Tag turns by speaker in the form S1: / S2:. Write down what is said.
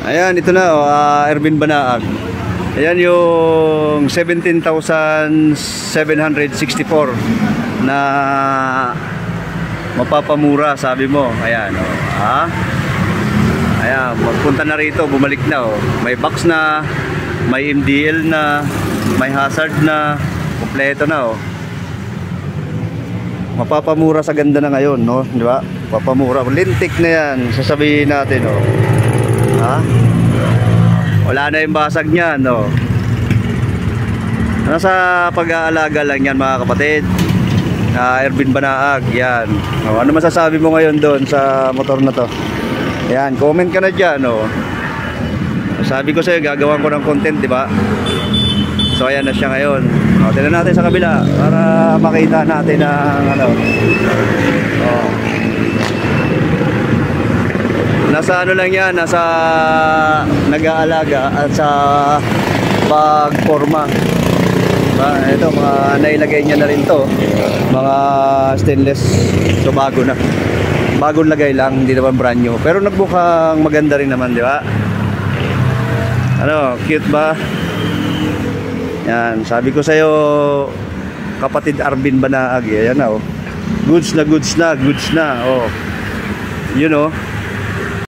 S1: Ayan, ito na, Ervin Banaag. Ayan yung 17,764 na mapapamura, sabi mo. Ayan, ayan, magpunta na rito, bumalik na, may box na, may MDL na, may hazard na, kompleto na, mapapamura sa ganda na ngayon, no? Di ba? Papamura, lintik na yan, sasabihin natin, wala na yung basag niyan, nasa pag-aalaga lang yan, mga kapatid. Ervin Banaag, yan. Ano masasabi mo ngayon doon sa motor na to? Yan, comment ka na dyan, sabi ko sa'yo, gagawan ko ng content, di ba? So ayan na siya ngayon. Tignan natin sa kabila para makita natin ang nasa ano lang yan, nasa nag-aalaga at sa pagporma. Ito, mga nailagay niya na rin to, mga stainless. So bago na, bagong lagay lang, hindi naman brand new, pero nagbukang maganda rin naman, di ba? Ano, cute ba? Yan, sabi ko sa'yo, kapatid Ervin Banaag, yan na, goods na, goods na, goods na, you know.